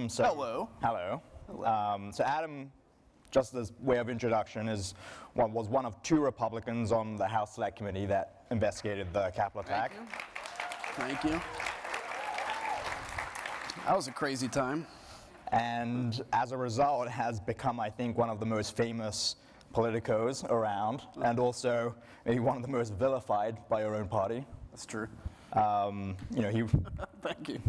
So, Hello. Hello. So Adam, just as way of introduction, was one of 2 Republicans on the House Select Committee that investigated the Capitol attack. Thank you. That was a crazy time. And as a result, has become, I think, one of the most famous politicos around, and also maybe one of the most vilified by your own party. That's true. He Thank you.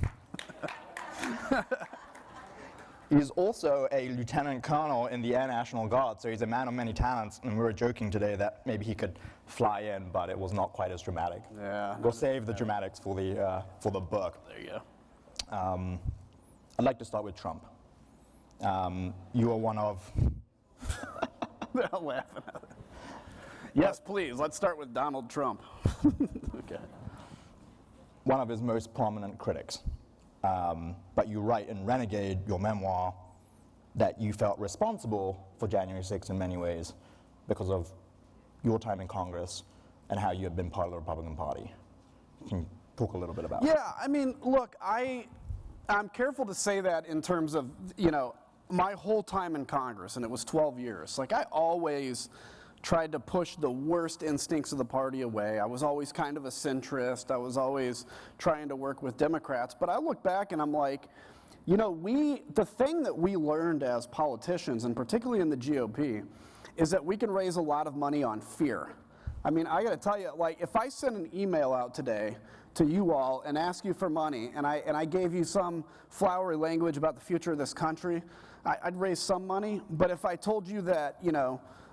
He's also a lieutenant colonel in the Air National Guard, so he's a man of many talents, and we were joking today that maybe he could fly in, but it was not quite as dramatic. Yeah. We'll save the dramatics for the book. There you go. I'd like to start with Trump. You are one of... They're all laughing at it. Yes, please. Let's start with Donald Trump. Okay. One of his most prominent critics. But you write in Renegade, your memoir, that you felt responsible for January 6th in many ways because of your time in Congress and how you had been part of the Republican Party. Can you talk a little bit about that? Yeah, I mean, look, I'm careful to say that in terms of, my whole time in Congress, and it was 12 years. Like, I always tried to push the worst instincts of the party away. I was always kind of a centrist. I was always trying to work with Democrats. But I look back and I'm like, the thing that we learned as politicians, and particularly in the GOP, is that we can raise a lot of money on fear. I mean, I gotta tell you, like, if I send an email out today to you all and ask you for money, and I gave you some flowery language about the future of this country, I'd raise some money. But if I told you that,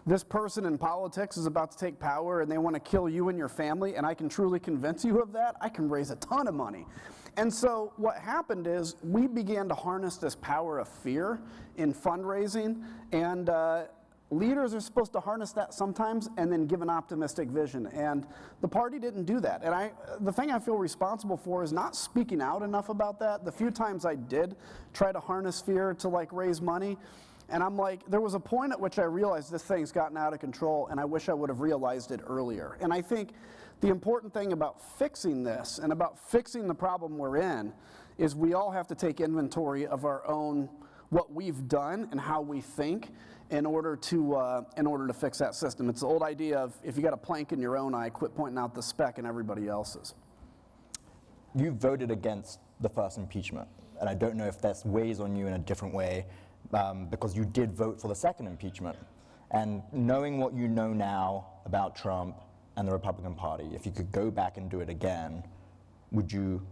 this person in politics is about to take power and they want to kill you and your family, and I can truly convince you of that, I can raise a ton of money. And so what happened is we began to harness this power of fear in fundraising, and leaders are supposed to harness that sometimes and then give an optimistic vision. And the party didn't do that. And the thing I feel responsible for is not speaking out enough about that. The few times I did try to harness fear to raise money, and I'm like, there was a point at which I realized this thing's gotten out of control, and I wish I would have realized it earlier. And I think the important thing about fixing this and about fixing the problem we're in is we all have to take inventory of our own, what we've done and how we think in order to fix that system. It's the old idea of if you got a plank in your own eye, quit pointing out the speck in everybody else's. You voted against the first impeachment, and I don't know if that weighs on you in a different way, because you did vote for the second impeachment. And knowing what you know now about Trump and the Republican Party, if you could go back and do it again, would you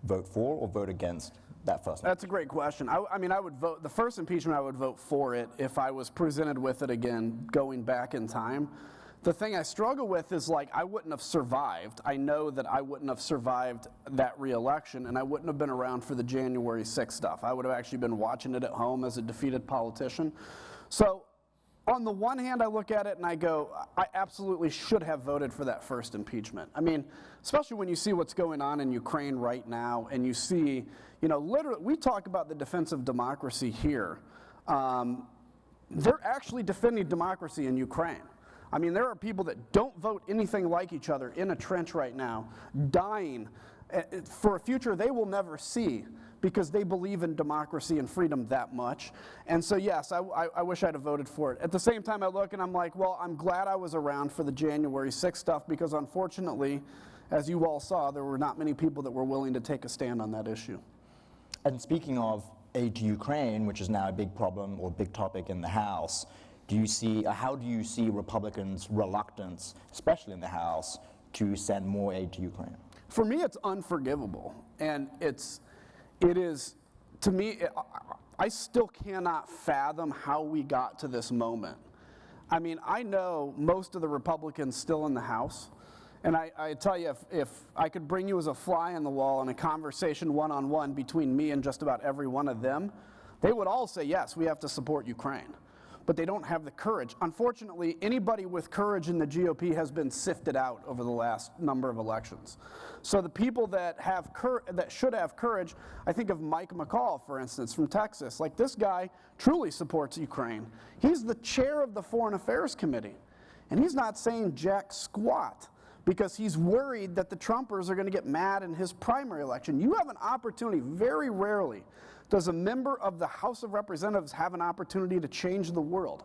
vote for or vote against that first? That's a great question. I mean, I would vote, the first impeachment, I would vote for it if I was presented with it again, going back in time. The thing I struggle with is, I wouldn't have survived. I know that I wouldn't have survived that re-election, and I wouldn't have been around for the January 6th stuff. I would have actually been watching it at home as a defeated politician. So, on the one hand, I look at it and I go, I absolutely should have voted for that first impeachment. I mean, especially when you see what's going on in Ukraine right now, and you see, literally, we talk about the defense of democracy here. They're actually defending democracy in Ukraine. I mean, there are people that don't vote anything like each other in a trench right now, dying for a future they will never see because they believe in democracy and freedom that much. And so, yes, I wish I'd have voted for it. At the same time, I look and I'm like, well, I'm glad I was around for the January 6th stuff because, unfortunately, as you all saw, there were not many people that were willing to take a stand on that issue. And speaking of aid to Ukraine, which is now a big problem or big topic in the House, how do you see Republicans' reluctance, especially in the House, to send more aid to Ukraine? For me, it's unforgivable, and it is, to me, I still cannot fathom how we got to this moment. I mean, I know most of the Republicans still in the House, and I tell you, if I could bring you as a fly on the wall in a conversation one-on-one between me and just about every one of them, they would all say, yes, we have to support Ukraine. But they don't have the courage. Unfortunately, anybody with courage in the GOP has been sifted out over the last number of elections. So the people that should have courage, I think of Mike McCall, for instance, from Texas. Like, this guy truly supports Ukraine. He's the chair of the Foreign Affairs Committee, and he's not saying jack squat because he's worried that the Trumpers are going to get mad in his primary election. You have an opportunity very rarely does a member of the House of Representatives have an opportunity to change the world,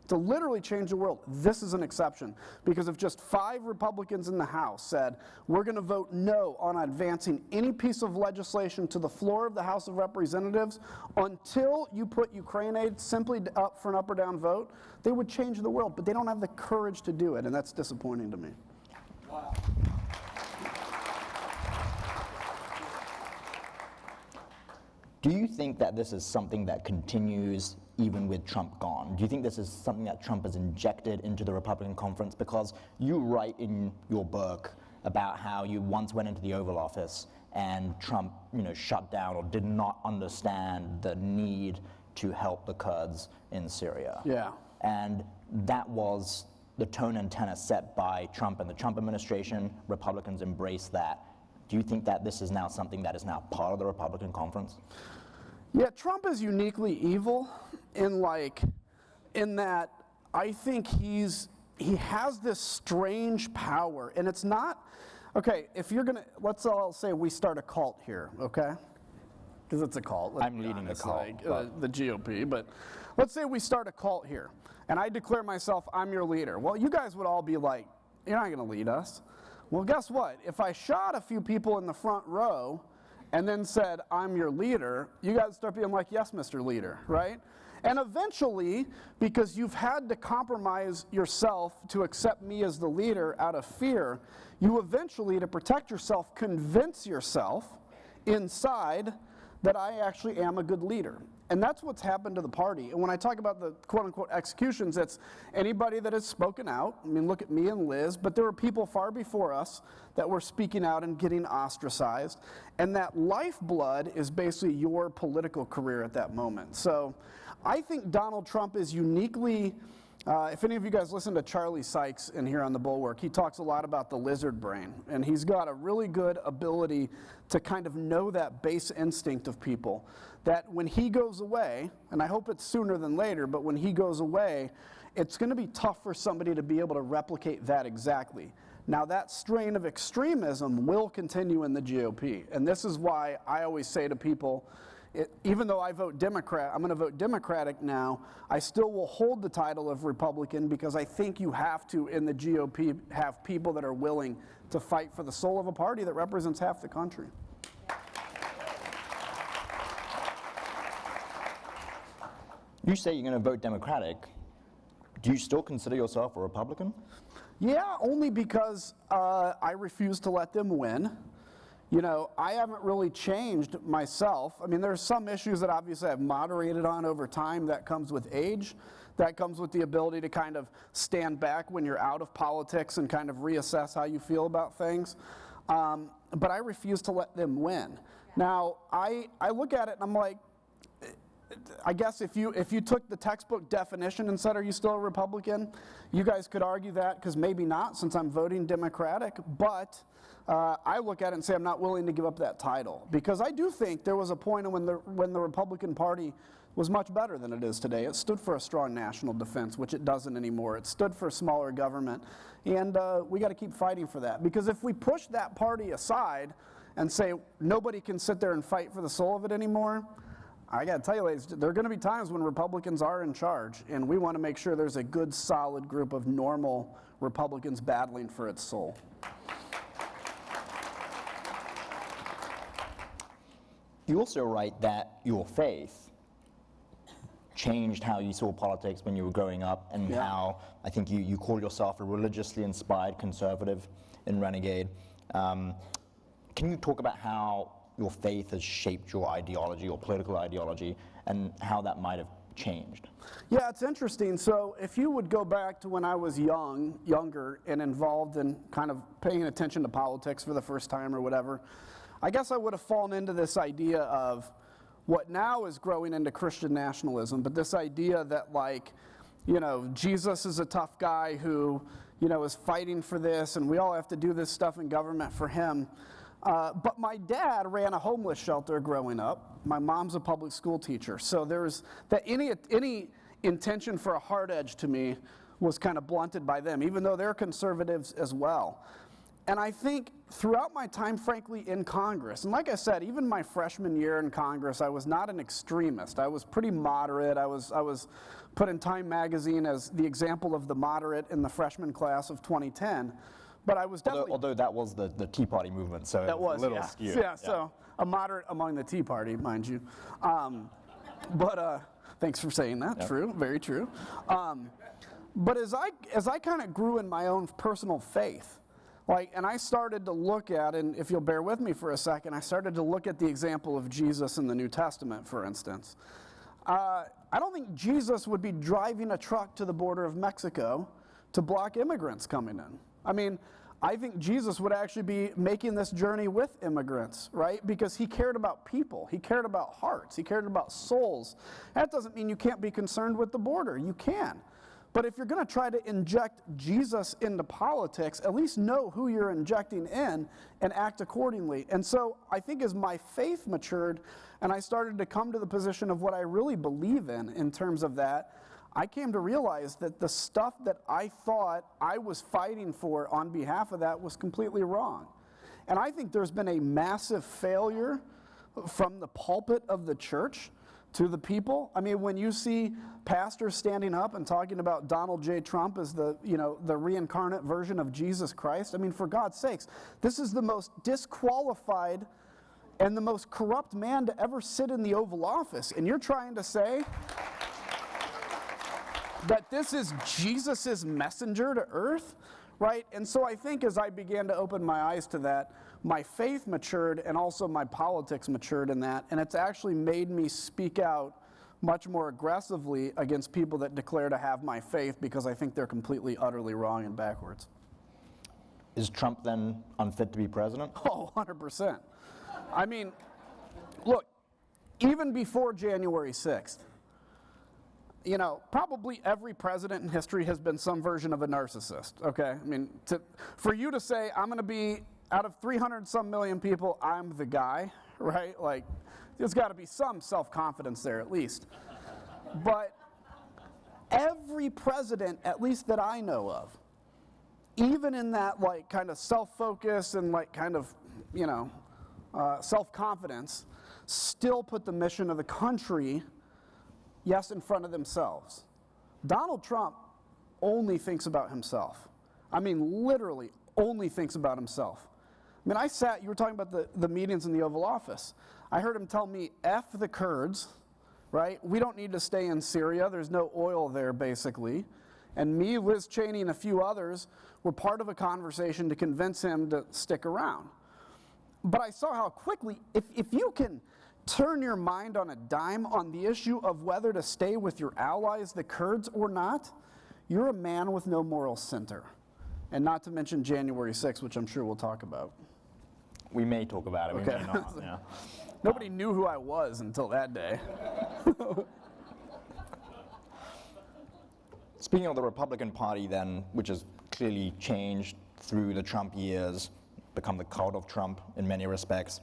to literally change the world. This is an exception, because if just 5 Republicans in the House said, we're going to vote no on advancing any piece of legislation to the floor of the House of Representatives until you put Ukraine aid simply up for an up or down vote, they would change the world, but they don't have the courage to do it, and that's disappointing to me. Wow. Do you think that this is something that continues even with Trump gone? Do you think this is something that Trump has injected into the Republican conference? Because you write in your book about how you once went into the Oval Office and Trump, shut down or did not understand the need to help the Kurds in Syria. Yeah. And that was the tone and tenor set by Trump and the Trump administration. Republicans embraced that. Do you think that this is now something that is now part of the Republican conference? Yeah, Trump is uniquely evil in that I think he has this strange power, and it's not, okay, if you're gonna, let's all say we start a cult here, okay? Because it's a cult. I'm leading the cult. The GOP, but let's say we start a cult here, and I declare myself, I'm your leader. Well, you guys would all be like, you're not gonna lead us. Well, guess what? If I shot a few people in the front row and then said, I'm your leader, you guys start being like, yes, Mr. Leader, right? And eventually, because you've had to compromise yourself to accept me as the leader out of fear, you eventually, to protect yourself, convince yourself inside that I actually am a good leader. And that's what's happened to the party. And when I talk about the quote-unquote executions, it's anybody that has spoken out. I mean, look at me and Liz, but there were people far before us that were speaking out and getting ostracized. And that lifeblood is basically your political career at that moment. So I think Donald Trump is uniquely, if any of you guys listen to Charlie Sykes in here on The Bulwark, he talks a lot about the lizard brain. And he's got a really good ability to kind of know that base instinct of people, that when he goes away, and I hope it's sooner than later, but when he goes away, it's going to be tough for somebody to be able to replicate that exactly. Now, that strain of extremism will continue in the GOP, and this is why I always say to people, even though I vote Democrat, I'm going to vote Democratic now, I still will hold the title of Republican, because I think you have to, in the GOP, have people that are willing to fight for the soul of a party that represents half the country. You say you're going to vote Democratic. Do you still consider yourself a Republican? Yeah, only because I refuse to let them win. I haven't really changed myself. I mean, there's some issues that obviously I've moderated on over time. That comes with age. That comes with the ability to kind of stand back when you're out of politics and kind of reassess how you feel about things. But I refuse to let them win. Now, I look at it and I'm like, I guess if you took the textbook definition and said, are you still a Republican? You guys could argue that, because maybe not, since I'm voting Democratic. But I look at it and say I'm not willing to give up that title, because I do think there was a point when the Republican Party was much better than it is today. It stood for a strong national defense, which it doesn't anymore. It stood for smaller government, and we got to keep fighting for that, because if we push that party aside and say nobody can sit there and fight for the soul of it anymore, I got to tell you, ladies, there are going to be times when Republicans are in charge, and we want to make sure there's a good, solid group of normal Republicans battling for its soul. You also write that your faith changed how you saw politics when you were growing up, and how I think you call yourself a religiously inspired conservative in Renegade. Can you talk about how your faith has shaped your ideology or political ideology, and how that might have changed? Yeah, it's interesting. So if you would go back to when I was younger and involved in kind of paying attention to politics for the first time or whatever, I guess I would have fallen into this idea of what now is growing into Christian nationalism, but this idea that, like, Jesus is a tough guy who, is fighting for this, and we all have to do this stuff in government for him. But my dad ran a homeless shelter growing up. My mom's a public school teacher. So there's that any intention for a hard edge to me was kind of blunted by them, even though they're conservatives as well. And I think throughout my time, frankly, in Congress, and like I said, even my freshman year in Congress, I was not an extremist. I was pretty moderate. I was put in Time magazine as the example of the moderate in the freshman class of 2010. But I was definitely... Although that was the Tea Party movement, so it was a little skewed. Yeah, so a moderate among the Tea Party, mind you. Thanks for saying that. Yep. True, very true. But as I kind of grew in my own personal faith, and I started to look at, and if you'll bear with me for a second, I started to look at the example of Jesus in the New Testament, for instance. I don't think Jesus would be driving a truck to the border of Mexico to block immigrants coming in. I mean, I think Jesus would actually be making this journey with immigrants, right? Because he cared about people. He cared about hearts. He cared about souls. That doesn't mean you can't be concerned with the border. You can. But if you're going to try to inject Jesus into politics, at least know who you're injecting in and act accordingly. And so I think as my faith matured and I started to come to the position of what I really believe in terms of that, I came to realize that the stuff that I thought I was fighting for on behalf of that was completely wrong. And I think there's been a massive failure from the pulpit of the church to the people. I mean, when you see pastors standing up and talking about Donald J. Trump as the reincarnate version of Jesus Christ, I mean, for God's sakes, this is the most disqualified and the most corrupt man to ever sit in the Oval Office. And you're trying to say that this is Jesus's messenger to earth, right? And so I think as I began to open my eyes to that, my faith matured and also my politics matured in that, and it's actually made me speak out much more aggressively against people that declare to have my faith because I think they're completely, utterly wrong and backwards. Is Trump then unfit to be president? Oh, 100%. I mean, look, even before January 6th, probably every president in history has been some version of a narcissist, okay? I mean, for you to say, I'm going to be, out of 300 some million people, I'm the guy, right? Like, there's got to be some self-confidence there at least. But every president, at least that I know of, even in that kind of self-focus and self-confidence, still put the mission of the country, yes, in front of themselves. Donald Trump only thinks about himself. I mean, literally only thinks about himself. I mean, you were talking about the meetings in the Oval Office. I heard him tell me, F the Kurds, right? We don't need to stay in Syria. There's no oil there, basically. And me, Liz Cheney, and a few others were part of a conversation to convince him to stick around. But I saw how quickly, if you can turn your mind on a dime on the issue of whether to stay with your allies, the Kurds, or not, you're a man with no moral center. And not to mention January 6th, which I'm sure we'll talk about. We may talk about it, okay. We may not. Yeah. Nobody knew who I was until that day. Speaking of the Republican Party then, which has clearly changed through the Trump years, become the cult of Trump in many respects,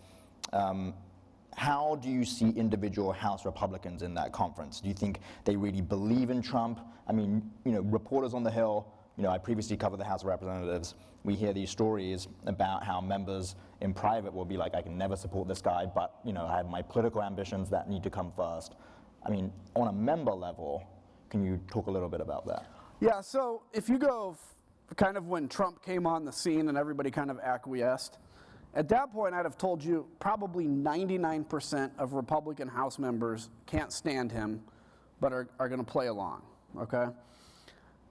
how do you see individual House Republicans in that conference? Do you think they really believe in Trump? I mean, reporters on the Hill, I previously covered the House of Representatives. We hear these stories about how members in private will be like, I can never support this guy, but I have my political ambitions that need to come first. I mean, on a member level, can you talk a little bit about that? Yeah, so if you go kind of when Trump came on the scene and everybody kind of acquiesced, at that point I'd have told you probably 99% of Republican House members can't stand him, but are going to play along, okay?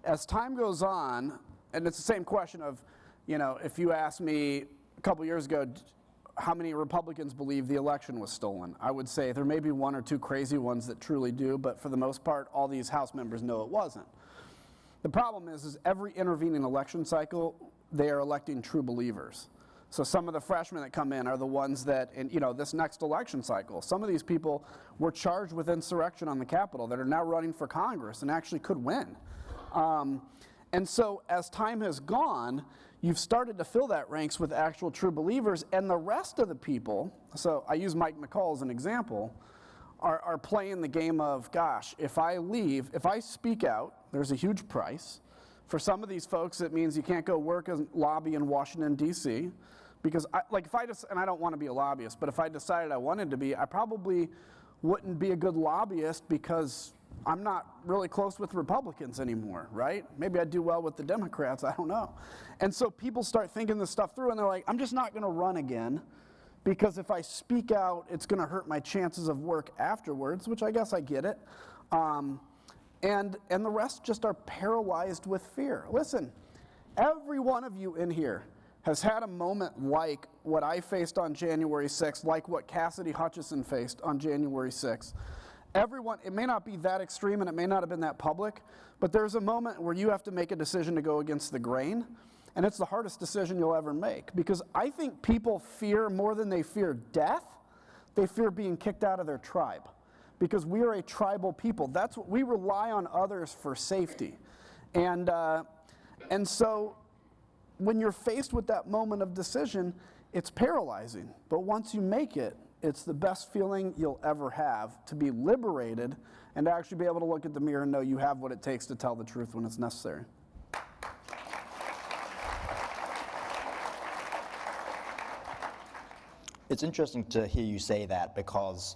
As time goes on, and it's the same question of, if you asked me a couple years ago, how many Republicans believe the election was stolen? I would say there may be one or two crazy ones that truly do, but for the most part, all these House members know it wasn't. The problem is every intervening election cycle, they are electing true believers. So some of the freshmen that come in are the ones that, in this next election cycle, some of these people were charged with insurrection on the Capitol that are now running for Congress and actually could win. And so as time has gone, you've started to fill that ranks with actual true believers, and the rest of the people, so I use Mike McCall as an example, are playing the game of, gosh, if I leave, if I speak out, there's a huge price. For some of these folks, it means you can't go work and lobby in Washington, D.C. Because, and I don't want to be a lobbyist, but if I decided I wanted to be, I probably wouldn't be a good lobbyist because I'm not really close with Republicans anymore, right? Maybe I'd do well with the Democrats, I don't know. And so people start thinking this stuff through and they're like, I'm just not going to run again because if I speak out, it's going to hurt my chances of work afterwards, which I guess I get it. And the rest just are paralyzed with fear. Listen, every one of you in here has had a moment like what I faced on January 6th, like what Cassidy Hutchison faced on January 6th. Everyone, it may not be that extreme and it may not have been that public, but there's a moment where you have to make a decision to go against the grain, and it's the hardest decision you'll ever make. Because I think people fear more than they fear death, they fear being kicked out of their tribe. Because we are a tribal people. That's what we rely on others for safety. And so when you're faced with that moment of decision, it's paralyzing. But once you make it, it's the best feeling you'll ever have, to be liberated and to actually be able to look at the mirror and know you have what it takes to tell the truth when it's necessary. It's interesting to hear you say that because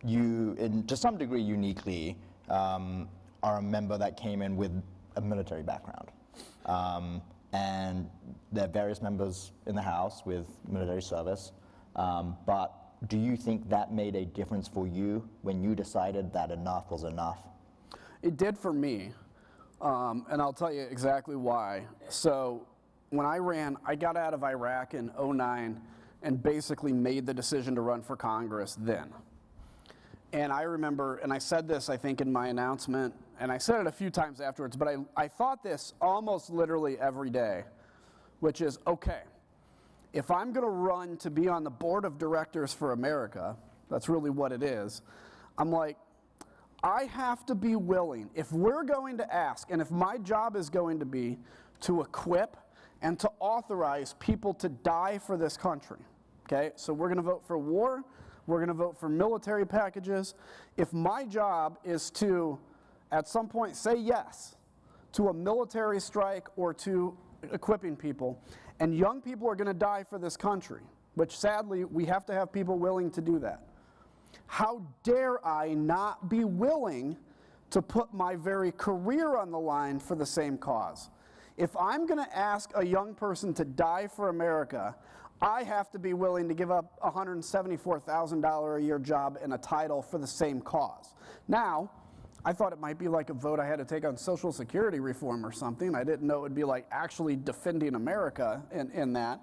you, to some degree uniquely, are a member that came in with a military background. And there are various members in the House with military service, but do you think that made a difference for you when you decided that enough was enough? It did for me, and I'll tell you exactly why. So when I ran, I got out of Iraq in '09 and basically made the decision to run for Congress then. And I remember, and I said this, I think, in my announcement, and I said it a few times afterwards, but I thought this almost literally every day, which is, okay, if I'm going to run to be on the board of directors for America, that's really what it is, I'm like, I have to be willing, if we're going to ask, and if my job is going to be to equip and to authorize people to die for this country, okay? So we're going to vote for war. We're going to vote for military packages. If my job is to, at some point, say yes to a military strike or to equipping people, and young people are going to die for this country, which sadly we have to have people willing to do that, how dare I not be willing to put my very career on the line for the same cause? If I'm going to ask a young person to die for America, I have to be willing to give up a $174,000 a year job and a title for the same cause. Now, I thought it might be like a vote I had to take on Social Security reform or something. I didn't know it would be like actually defending America in that.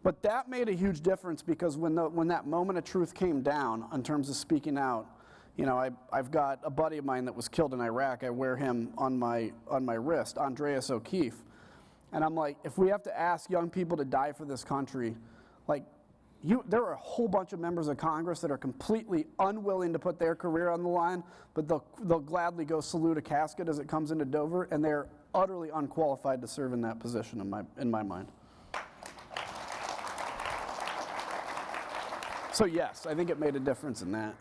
But that made a huge difference because when that moment of truth came down in terms of speaking out, you know, I've got a buddy of mine that was killed in Iraq. I wear him on my wrist, Andreas O'Keefe. And I'm like, if we have to ask young people to die for this country, like, there are a whole bunch of members of Congress that are completely unwilling to put their career on the line, but they'll gladly go salute a casket as it comes into Dover, and they're utterly unqualified to serve in that position in my mind. So yes, I think it made a difference in that.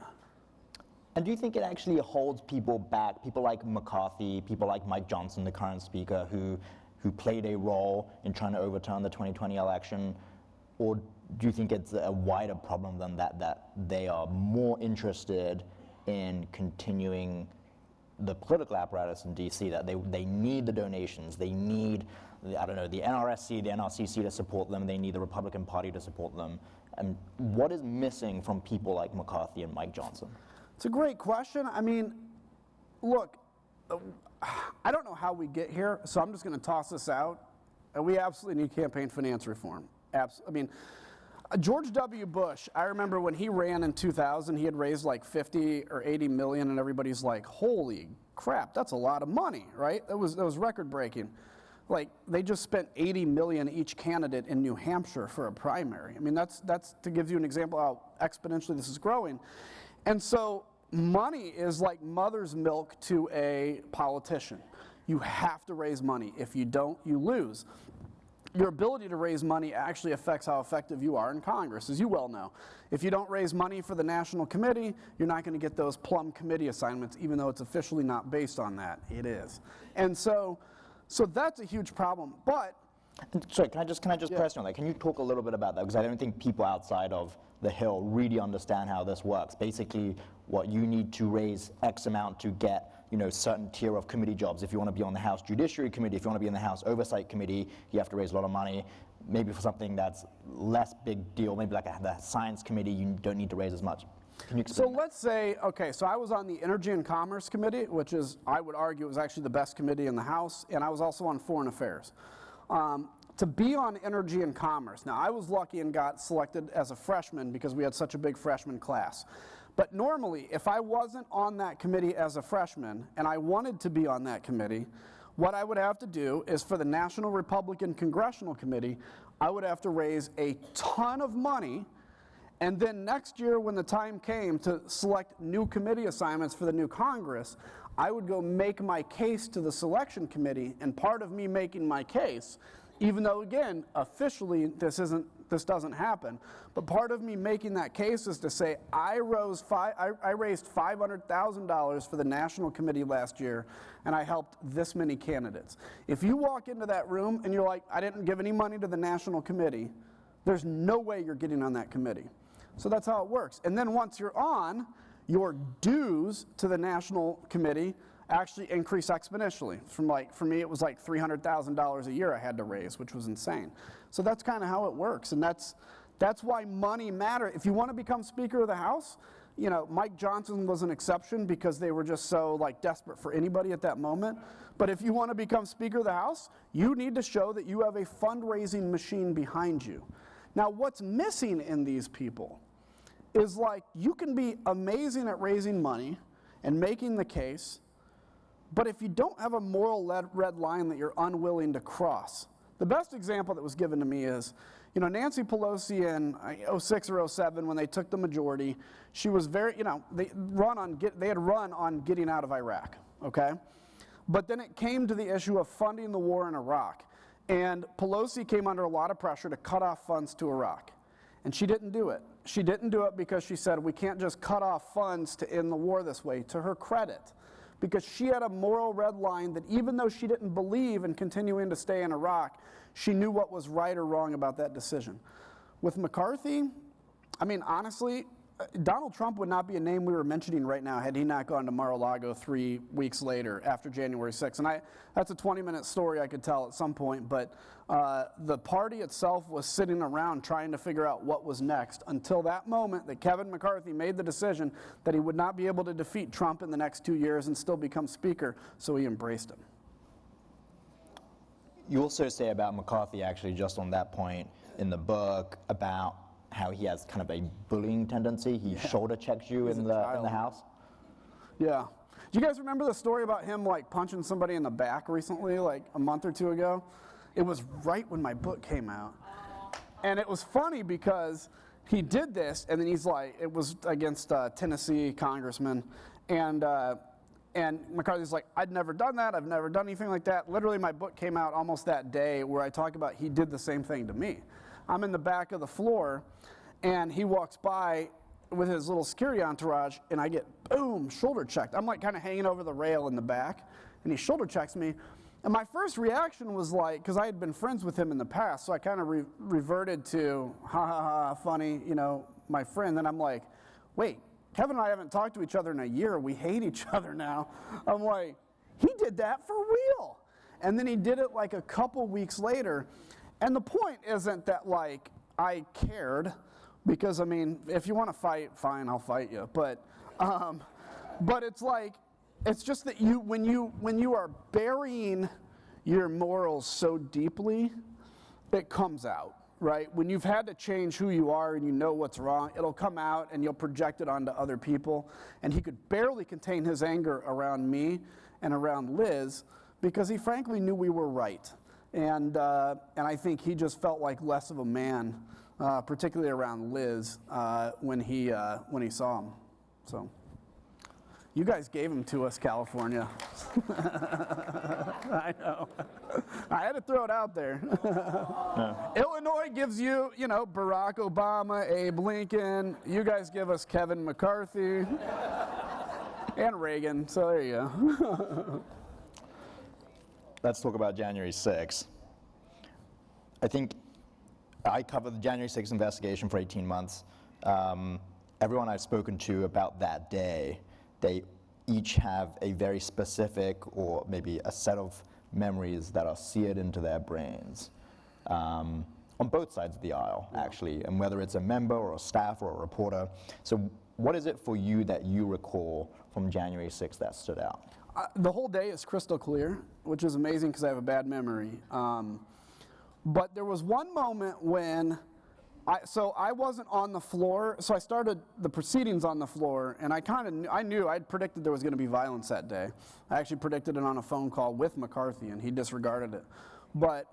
And do you think it actually holds people back, people like McCarthy, people like Mike Johnson, the current speaker, who played a role in trying to overturn the 2020 election? Or do you think it's a wider problem than that they are more interested in continuing the political apparatus in DC, that they need the donations, they need, I don't know, the NRSC, the NRCC to support them, they need the Republican Party to support them? And what is missing from people like McCarthy and Mike Johnson? It's a great question. I mean, look, I don't know how we get here, so I'm just going to toss this out. We absolutely need campaign finance reform. I mean, George W. Bush, I remember when he ran in 2000, he had raised like 50 or 80 million, and everybody's like, holy crap, that's a lot of money, right? That was record breaking. Like, they just spent 80 million each candidate in New Hampshire for a primary. I mean, that's to give you an example how exponentially this is growing. And so money is like mother's milk to a politician. You have to raise money. If you don't, you lose. Your ability to raise money actually affects how effective you are in Congress, as you well know. If you don't raise money for the National Committee, you're not going to get those plum committee assignments, even though it's officially not based on that. It is. And so So that's a huge problem. But Sorry, can I just press you on that? Can you talk a little bit about that? Because I don't think people outside of the Hill really understand how this works. Basically, what you need to raise X amount to get, certain tier of committee jobs. If you want to be on the House Judiciary Committee, if you want to be in the House Oversight Committee, you have to raise a lot of money. Maybe for something that's less big deal, maybe like the Science Committee, you don't need to raise as much. Can you explain? So let's say, okay, so I was on the Energy and Commerce Committee, which is, I would argue, was actually the best committee in the House, and I was also on Foreign Affairs. To be on Energy and Commerce, now I was lucky and got selected as a freshman because we had such a big freshman class. But normally, if I wasn't on that committee as a freshman and I wanted to be on that committee, what I would have to do is for the National Republican Congressional Committee, I would have to raise a ton of money, and then next year when the time came to select new committee assignments for the new Congress, I would go make my case to the selection committee, and part of me making my case, even though again, officially this doesn't happen, but part of me making that case is to say, I raised $500,000 for the National Committee last year, and I helped this many candidates. If you walk into that room and you're like, I didn't give any money to the National Committee, there's no way you're getting on that committee. So that's how it works. And then once you're on, your dues to the National Committee actually increase exponentially. For me, it was like $300,000 a year I had to raise, which was insane. So that's kind of how it works, and that's why money matters. If you want to become Speaker of the House, Mike Johnson was an exception because they were just so desperate for anybody at that moment. But if you want to become Speaker of the House, you need to show that you have a fundraising machine behind you. Now, what's missing in these people is you can be amazing at raising money and making the case, but if you don't have a moral red line that you're unwilling to cross. The best example that was given to me is, Nancy Pelosi in 06 or 07 when they took the majority, she was very, they had run on getting out of Iraq, okay? But then it came to the issue of funding the war in Iraq. And Pelosi came under a lot of pressure to cut off funds to Iraq. And she didn't do it. She didn't do it because she said, we can't just cut off funds to end the war this way, to her credit. Because she had a moral red line that even though she didn't believe in continuing to stay in Iraq, she knew what was right or wrong about that decision. With McCarthy, I mean, honestly, Donald Trump would not be a name we were mentioning right now had he not gone to Mar-a-Lago 3 weeks later after January 6th. And that's a 20-minute story I could tell at some point, but the party itself was sitting around trying to figure out what was next until that moment that Kevin McCarthy made the decision that he would not be able to defeat Trump in the next 2 years and still become Speaker, so he embraced him. You also say about McCarthy, actually, just on that point in the book, about how he has kind of a bullying tendency. He shoulder checks you in the House. Yeah. Do you guys remember the story about him punching somebody in the back recently, a month or two ago? It was right when my book came out. And it was funny because he did this, and then he's it was against Tennessee Congressman, and McCarthy's like, I'd never done that, I've never done anything like that. Literally, my book came out almost that day where I talk about he did the same thing to me. I'm in the back of the floor, and he walks by with his little security entourage, and I get, boom, shoulder checked. I'm kind of hanging over the rail in the back, and he shoulder checks me. And my first reaction was because I had been friends with him in the past, so I kind of reverted to, ha ha ha, funny, my friend. Then I'm like, wait, Kevin and I haven't talked to each other in a year. We hate each other now. I'm like, he did that for real. And then he did it a couple weeks later. And the point isn't that I cared, because I mean, if you want to fight, fine, I'll fight you. But it's it's just that when you are burying your morals so deeply, it comes out, right? When you've had to change who you are and you know what's wrong, it'll come out and you'll project it onto other people. And he could barely contain his anger around me and around Liz because he frankly knew we were right. And I think he just felt like less of a man, particularly around Liz, when he saw him. So, you guys gave him to us, California. I know. I had to throw it out there. No. Illinois gives you, Barack Obama, Abe Lincoln. You guys give us Kevin McCarthy and Reagan. So there you go. let's talk about January 6th. I think I covered the January 6th investigation for 18 months. Everyone I've spoken to about that day, they each have a very specific or maybe a set of memories that are seared into their brains. On both sides of the aisle, actually, and whether it's a member or a staff or a reporter. So what is it for you that you recall from January 6th that stood out? The whole day is crystal clear, which is amazing because I have a bad memory. But there was one moment when, I wasn't on the floor, so I started the proceedings on the floor, and I knew, I'd predicted there was going to be violence that day. I actually predicted it on a phone call with McCarthy, and he disregarded it. But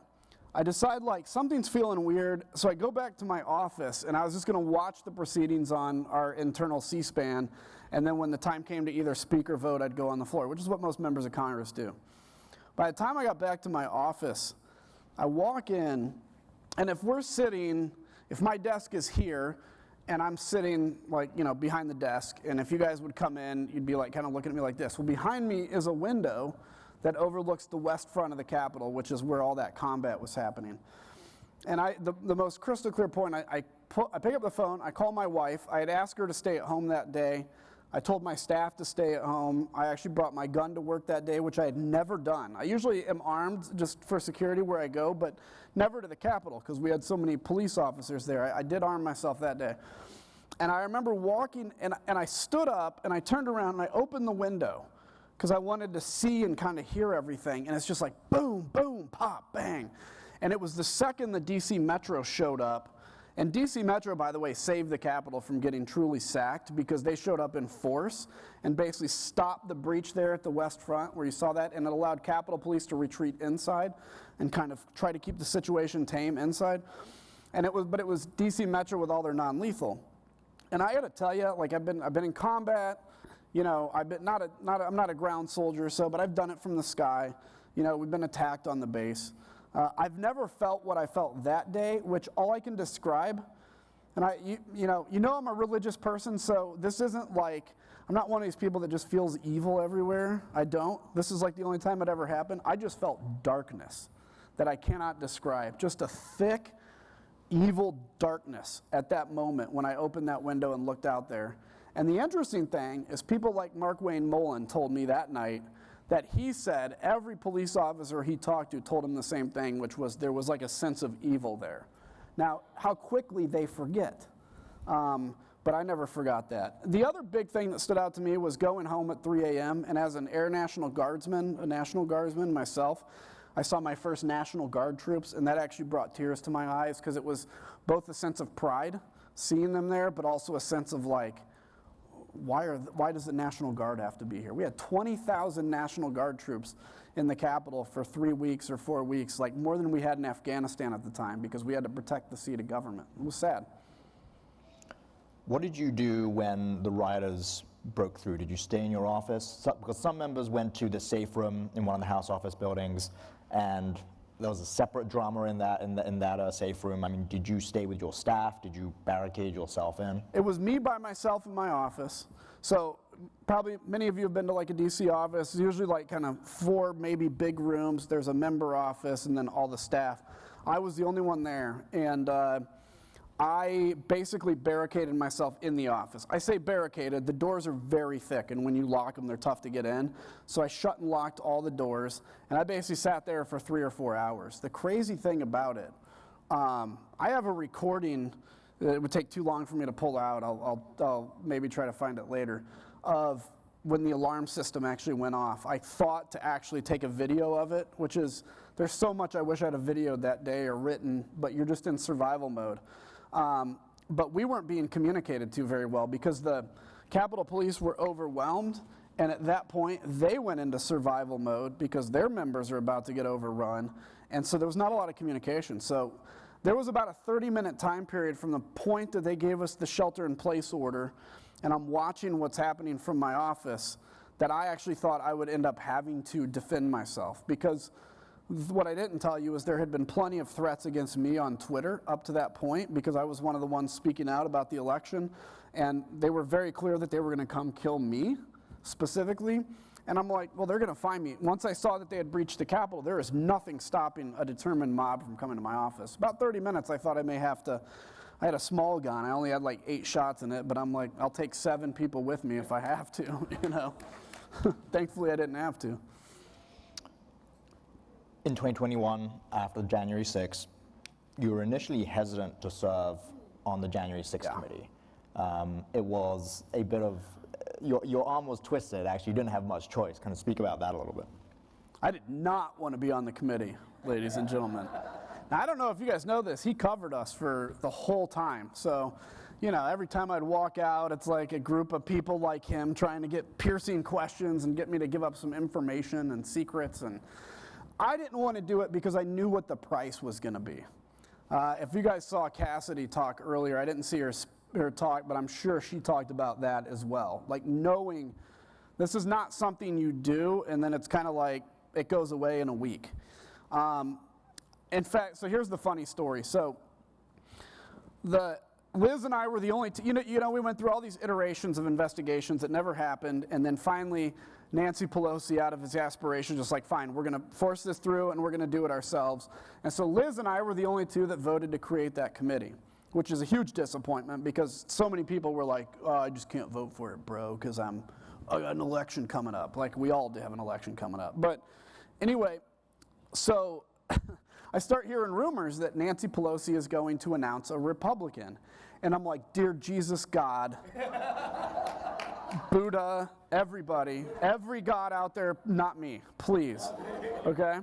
I decide, like, something's feeling weird, so I go back to my office, and I was just going to watch the proceedings on our internal C-SPAN, and then when the time came to either speak or vote, I'd go on the floor, which is what most members of Congress do. By the time I got back to my office, I walk in, and if my desk is here, and I'm sitting, like, you know, behind the desk, and if you guys would come in, you'd be, like, kind of looking at me like this. Well, behind me is a window that overlooks the west front of the Capitol, which is where all that combat was happening. And the most crystal clear point, I pick up the phone, I call my wife. I had asked her to stay at home that day. I told my staff to stay at home. I actually brought my gun to work that day, which I had never done. I usually am armed just for security where I go, but never to the Capitol because we had so many police officers there. I did arm myself that day. And I remember walking, and I stood up, and I turned around, and I opened the window because I wanted to see and kind of hear everything. And it's just like boom, boom, pop, bang. And it was the second the DC Metro showed up. And DC Metro, by the way, saved the Capitol from getting truly sacked because they showed up in force and basically stopped the breach there at the west front where you saw that, and it allowed Capitol Police to retreat inside and kind of try to keep the situation tame inside. And it was DC Metro with all their non-lethal. And I got to tell you, like, I've been in combat. You know, I'm not a ground soldier, but I've done it from the sky. You know, we've been attacked on the base. I've never felt what I felt that day, which all I can describe, and you know I'm a religious person, so this isn't like, I'm not one of these people that just feels evil everywhere. I don't. This is like the only time it ever happened. I just felt darkness that I cannot describe. Just a thick, evil darkness at that moment when I opened that window and looked out there. And the interesting thing is people like Mark Wayne Mullen told me that night that he said every police officer he talked to told him the same thing, which was there was like a sense of evil there. Now, how quickly they forget, but I never forgot that. The other big thing that stood out to me was going home at 3 a.m., and as an Air National Guardsman, a National Guardsman myself, I saw my first National Guard troops, and that actually brought tears to my eyes because it was both a sense of pride, seeing them there, but also a sense of like, why does the National Guard have to be here? We had 20,000 National Guard troops in the Capitol for 3 weeks or 4 weeks, like more than we had in Afghanistan at the time because we had to protect the seat of government. It was sad. What did you do when the rioters broke through? Did you stay in your office? Because some members went to the safe room in one of the House office buildings, and there was a separate drama in that safe room. I mean, did you stay with your staff? Did you barricade yourself in? It was me by myself in my office. So probably many of you have been to like a DC office. It's usually like kind of 4 maybe big rooms. There's a member office and then all the staff. I was the only one there, and I basically barricaded myself in the office. I say barricaded, the doors are very thick, and when you lock them, they're tough to get in. So I shut and locked all the doors, and I basically sat there for 3 or 4 hours. The crazy thing about it, I have a recording that it would take too long for me to pull out. I'll maybe try to find it later, of when the alarm system actually went off. I thought to actually take a video of it, which is, there's so much I wish I had a videoed that day or written, but you're just in survival mode. But we weren't being communicated to very well because the Capitol Police were overwhelmed, and at that point they went into survival mode because their members are about to get overrun, and so there was not a lot of communication. So there was about a 30-minute time period from the point that they gave us the shelter-in-place order, and I'm watching what's happening from my office, that I actually thought I would end up having to defend myself, because what I didn't tell you is there had been plenty of threats against me on Twitter up to that point because I was one of the ones speaking out about the election, and they were very clear that they were going to come kill me specifically. And I'm like, well, they're going to find me. Once I saw that they had breached the Capitol, there is nothing stopping a determined mob from coming to my office. About 30 minutes, I thought I may have to. I had a small gun. I only had like 8 shots in it, but I'm like, I'll take 7 people with me if I have to, you know. Thankfully, I didn't have to. In 2021, after January 6th, you were initially hesitant to serve on the January 6th committee. It was a bit of, your arm was twisted, actually. You didn't have much choice. Kind of speak about that a little bit. I did not want to be on the committee, ladies and gentlemen. Now, I don't know if you guys know this. He covered us for the whole time. So, you know, every time I'd walk out, it's like a group of people like him trying to get piercing questions and get me to give up some information and secrets. And I didn't want to do it because I knew what the price was going to be. If you guys saw Cassidy talk earlier, I didn't see her talk, but I'm sure she talked about that as well. Like knowing this is not something you do and then it's kind of like it goes away in a week. In fact, so here's the funny story. So Liz and I were the only, you know, we went through all these iterations of investigations that never happened, and then finally Nancy Pelosi, out of his aspiration, just like, fine, we're going to force this through and we're going to do it ourselves. And so Liz and I were the only 2 that voted to create that committee, which is a huge disappointment because so many people were like, oh, I just can't vote for it, bro, because I got an election coming up. Like, we all have an election coming up. But anyway, so I start hearing rumors that Nancy Pelosi is going to announce a Republican. And I'm like, dear Jesus God, Buddha, everybody, every God out there, not me, please, okay?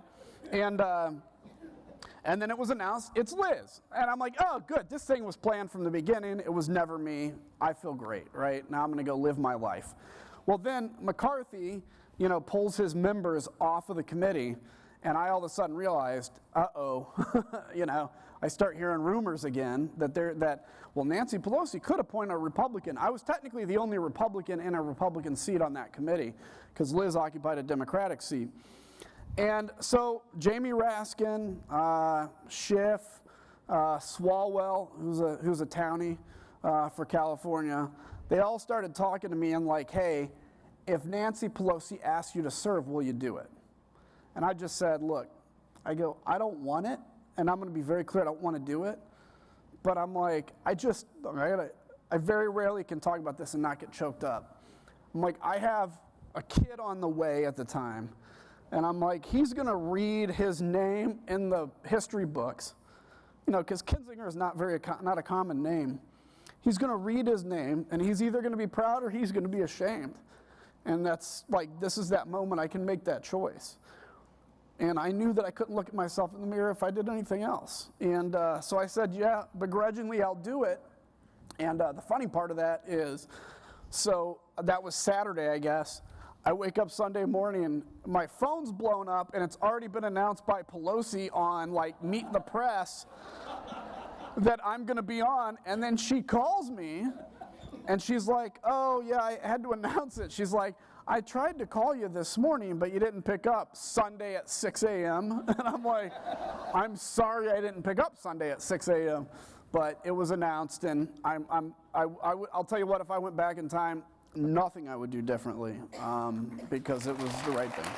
And then it was announced, it's Liz. And I'm like, oh, good, this thing was planned from the beginning. It was never me. I feel great, right? Now I'm going to go live my life. Well, then McCarthy, you know, pulls his members off of the committee, and I all of a sudden realized, uh-oh, you know, I start hearing rumors again that well, Nancy Pelosi could appoint a Republican. I was technically the only Republican in a Republican seat on that committee because Liz occupied a Democratic seat. And so Jamie Raskin, Schiff, Swalwell, who's a townie for California, they all started talking to me and like, hey, if Nancy Pelosi asks you to serve, will you do it? And I just said, look, I don't want it, and I'm going to be very clear, I don't want to do it. But I'm like, I very rarely can talk about this and not get choked up. I'm like, I have a kid on the way at the time, and I'm like, he's going to read his name in the history books, you know, because Kinzinger is not a common name. He's going to read his name, and he's either going to be proud or he's going to be ashamed. And that's like, this is that moment I can make that choice. And I knew that I couldn't look at myself in the mirror if I did anything else. And so I said, yeah, begrudgingly, I'll do it. And the funny part of that is, so that was Saturday, I guess. I wake up Sunday morning and my phone's blown up and it's already been announced by Pelosi on like Meet the Press that I'm gonna be on. And then she calls me and she's like, oh yeah, I had to announce it. She's like, I tried to call you this morning, but you didn't pick up Sunday at 6 a.m. And I'm like, I'm sorry I didn't pick up Sunday at 6 a.m. But it was announced, and I'll tell you what, if I went back in time, nothing I would do differently, because it was the right thing.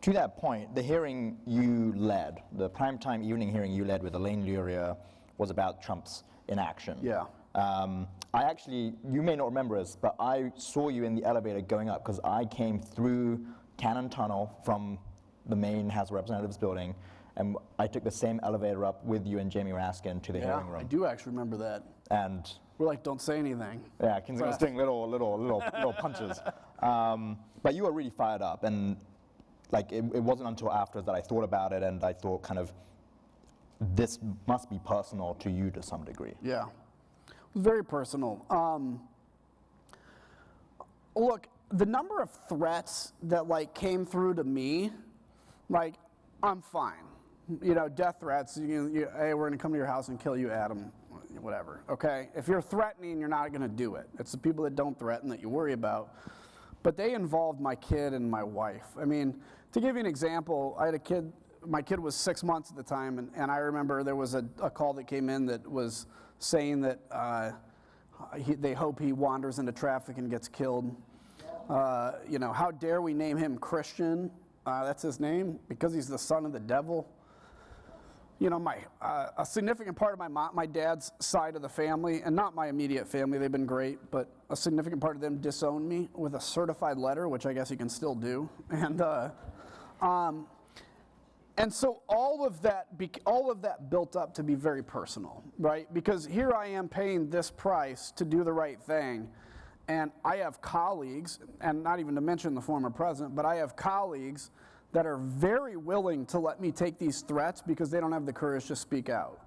To that point, the hearing you led, the primetime evening hearing you led with Elaine Luria, was about Trump's inaction. Yeah. I actually, you may not remember this, but I saw you in the elevator going up because I came through Cannon Tunnel from the main House of Representatives building, and I took the same elevator up with you and Jamie Raskin to the hearing room. I do actually remember that. And we're like, don't say anything. Yeah, Kinzinger was doing little punches. But you were really fired up, and like it wasn't until after that I thought about it, and I thought kind of, this must be personal to you to some degree. Yeah, very personal. Look, the number of threats that like came through to me, like, I'm fine. You know, death threats, hey, we're gonna come to your house and kill you, Adam, whatever, okay? If you're threatening, you're not gonna do it. It's the people that don't threaten that you worry about. But they involved my kid and my wife. I mean, to give you an example, I had a kid, my kid was 6 months at the time, and I remember there was a call that came in that was saying that They hope he wanders into traffic and gets killed. You know, how dare we name him Christian? That's his name, because he's the son of the devil. You know, a significant part of my dad's side of the family, and not my immediate family, they've been great, but a significant part of them disowned me with a certified letter, which I guess you can still do. And so all of that built up to be very personal, right? Because here I am paying this price to do the right thing, and I have colleagues, and not even to mention the former president, but I have colleagues that are very willing to let me take these threats because they don't have the courage to speak out.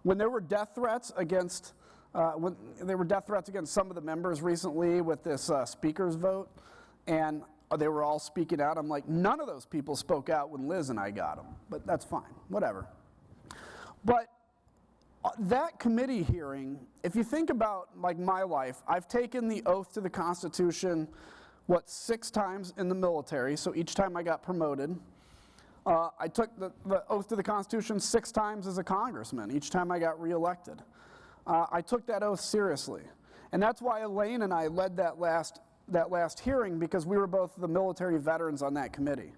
When there were death threats against some of the members recently with this speaker's vote, and they were all speaking out, I'm like, none of those people spoke out when Liz and I got them, but that's fine, whatever. But that committee hearing, if you think about like my life, I've taken the oath to the Constitution, 6 times in the military, so each time I got promoted. I took the oath to the Constitution 6 times as a congressman, each time I got reelected. I took that oath seriously. And that's why Elaine and I led that last hearing, because we were both the military veterans on that committee.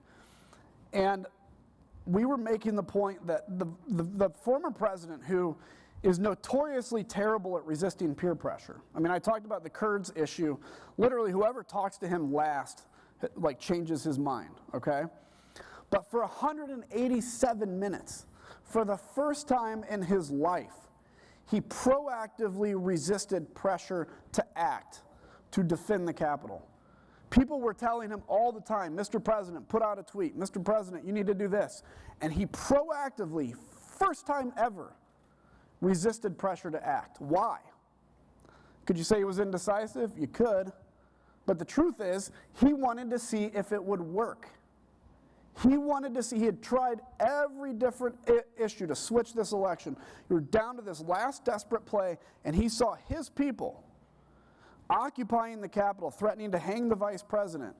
And we were making the point that the former president, who is notoriously terrible at resisting peer pressure. I mean, I talked about the Kurds issue. Literally, whoever talks to him last, like, changes his mind, okay? But for 187 minutes, for the first time in his life, he proactively resisted pressure to act, to defend the Capitol. People were telling him all the time, Mr. President, put out a tweet. Mr. President, you need to do this. And he proactively, first time ever, resisted pressure to act. Why? Could you say he was indecisive? You could. But the truth is, he wanted to see if it would work. He wanted to see, he had tried every different issue to switch this election. You were down to this last desperate play, and he saw his people occupying the Capitol, threatening to hang the vice president.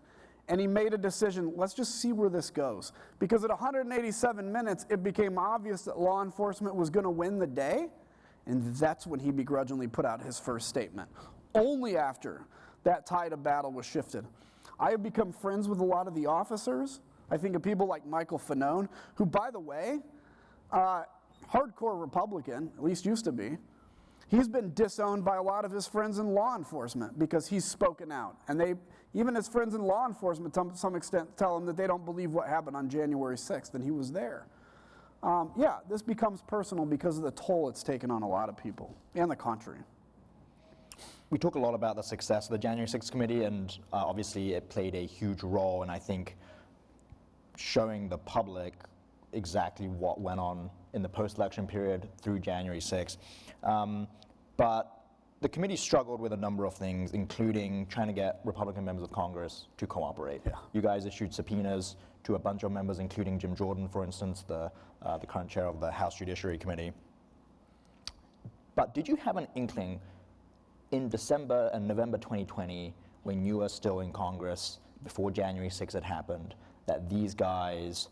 And he made a decision, let's just see where this goes. Because at 187 minutes, it became obvious that law enforcement was going to win the day, and that's when he begrudgingly put out his first statement. Only after that tide of battle was shifted. I have become friends with a lot of the officers. I think of people like Michael Fanone, who, by the way, hardcore Republican, at least used to be. He's been disowned by a lot of his friends in law enforcement because he's spoken out. And even his friends in law enforcement, to some extent, tell him that they don't believe what happened on January 6th, and he was there. Yeah, this becomes personal because of the toll it's taken on a lot of people and the country. We talk a lot about the success of the January 6th committee, and obviously it played a huge role in, I think, showing the public exactly what went on in the post-election period through January 6th. But the committee struggled with a number of things, including trying to get Republican members of Congress to cooperate. Yeah. You guys issued subpoenas to a bunch of members, including Jim Jordan, for instance, the current chair of the House Judiciary Committee. But did you have an inkling in December and November 2020, when you were still in Congress, before January 6th had happened, that these guys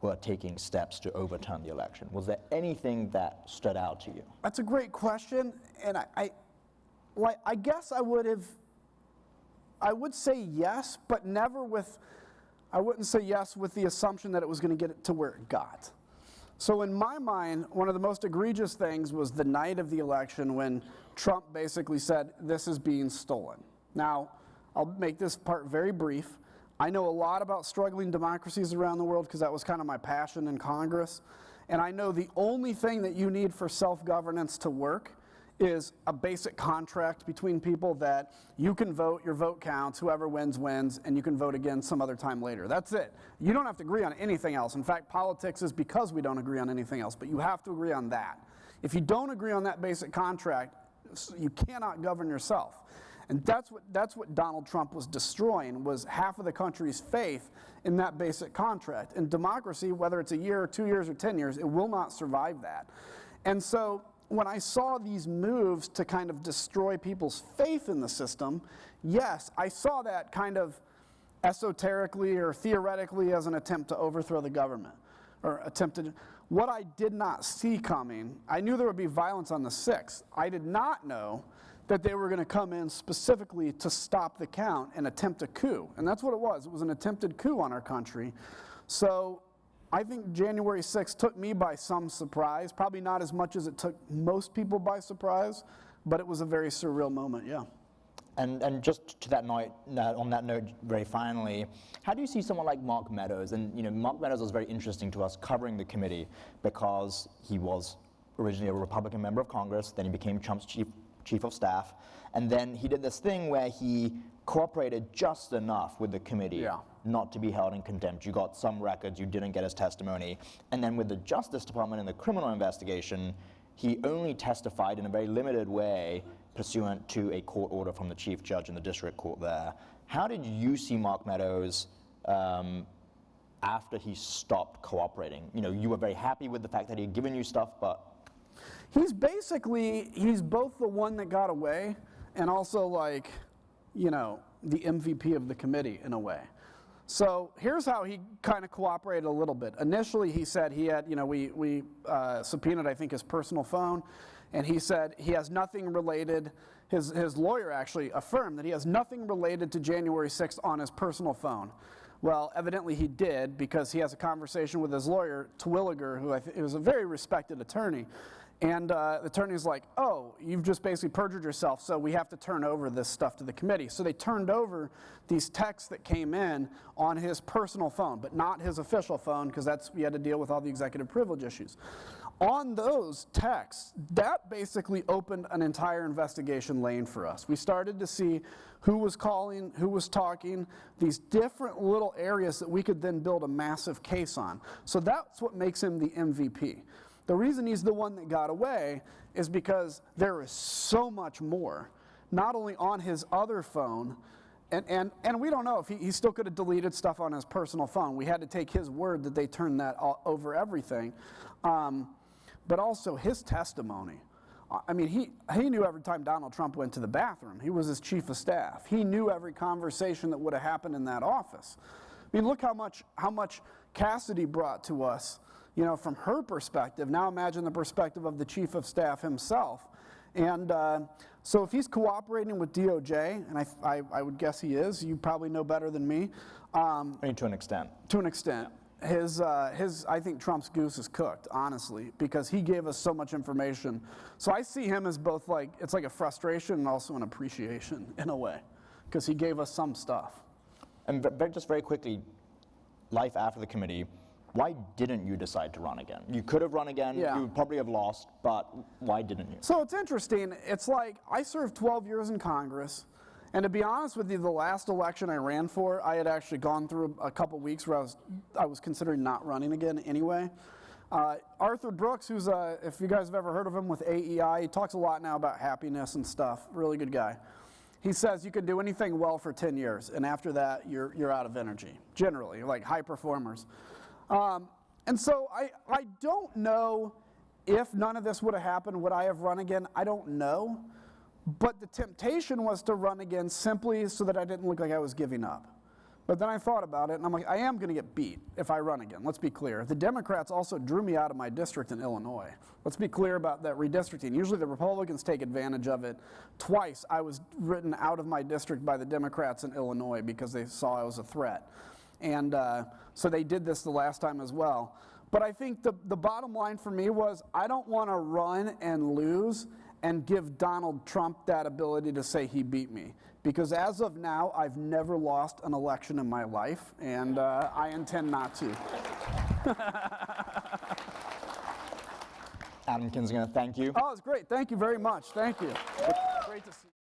were taking steps to overturn the election? Was there anything that stood out to you? That's a great question, and I guess I would say yes, but I wouldn't say yes with the assumption that it was going to get it to where it got. So in my mind, one of the most egregious things was the night of the election when Trump basically said, this is being stolen. Now, I'll make this part very brief. I know a lot about struggling democracies around the world because that was kind of my passion in Congress. And I know the only thing that you need for self-governance to work is a basic contract between people that you can vote, your vote counts, whoever wins, wins, and you can vote again some other time later. That's it. You don't have to agree on anything else. In fact, politics is because we don't agree on anything else, but you have to agree on that. If you don't agree on that basic contract, you cannot govern yourself. And that's what Donald Trump was destroying, was half of the country's faith in that basic contract. And democracy, whether it's a year or 2 years or 10 years, it will not survive that. And so when I saw these moves to kind of destroy people's faith in the system, yes, I saw that kind of esoterically or theoretically as an attempt to overthrow the government, or attempted. What I did not see coming, I knew there would be violence on the 6th. I did not know that they were going to come in specifically to stop the count and attempt a coup. And that's what it was. It was an attempted coup on our country. So I think January 6th took me by some surprise, probably not as much as it took most people by surprise, but it was a very surreal moment, yeah. And just to that note, on that note, very finally, how do you see someone like Mark Meadows? And Mark Meadows was very interesting to us covering the committee because he was originally a Republican member of Congress, then he became Trump's chief of staff, and then he did this thing where he cooperated just enough with the committee not to be held in contempt. You got some records, you didn't get his testimony, and then with the Justice Department and the criminal investigation, he only testified in a very limited way pursuant to a court order from the chief judge in the district court there. How did you see Mark Meadows after he stopped cooperating? You were very happy with the fact that he had given you stuff, but... He's both the one that got away and also like, the MVP of the committee in a way. So here's how he kind of cooperated a little bit. Initially he said he had, we subpoenaed, I think, his personal phone, and he said he has nothing related, his lawyer actually affirmed that he has nothing related to January 6th on his personal phone. Well, evidently he did, because he has a conversation with his lawyer, Terwilliger, who was a very respected attorney. And the attorney's like, oh, you've just basically perjured yourself, so we have to turn over this stuff to the committee. So they turned over these texts that came in on his personal phone, but not his official phone, because we had to deal with all the executive privilege issues. On those texts, that basically opened an entire investigation lane for us. We started to see who was calling, who was talking, these different little areas that we could then build a massive case on. So that's what makes him the MVP. The reason he's the one that got away is because there is so much more, not only on his other phone, and we don't know if he still could have deleted stuff on his personal phone. We had to take his word that they turned that over everything. But also his testimony. I mean, he knew every time Donald Trump went to the bathroom. He was his chief of staff. He knew every conversation that would have happened in that office. I mean, look how much Cassidy brought to us, from her perspective. Now imagine the perspective of the chief of staff himself. And so if he's cooperating with DOJ, and I would guess he is, you probably know better than me. I mean, to an extent. To an extent. I think Trump's goose is cooked, honestly, because he gave us so much information. So I see him as both it's like a frustration and also an appreciation in a way, because he gave us some stuff. And just very quickly, life after the committee, why didn't you decide to run again? You could have run again, you would probably have lost, but why didn't you? So it's interesting. It's like I served 12 years in Congress, and to be honest with you, the last election I ran for, I had actually gone through a couple weeks where I was considering not running again anyway. Arthur Brooks, who's if you guys have ever heard of him with AEI, he talks a lot now about happiness and stuff, really good guy. He says you can do anything well for 10 years, and after that, you're out of energy, generally, like high performers. And so I don't know if none of this would have happened, would I have run again? I don't know. But the temptation was to run again simply so that I didn't look like I was giving up. But then I thought about it, and I'm like, I am going to get beat if I run again. Let's be clear. The Democrats also drew me out of my district in Illinois. Let's be clear about that redistricting. Usually the Republicans take advantage of it. Twice I was written out of my district by the Democrats in Illinois because they saw I was a threat. And so they did this the last time as well. But I think the bottom line for me was I don't want to run and lose and give Donald Trump that ability to say he beat me. Because as of now, I've never lost an election in my life, and I intend not to. Adam Kinzinger, thank you. Oh, it's great. Thank you very much. Thank you. Great to see you.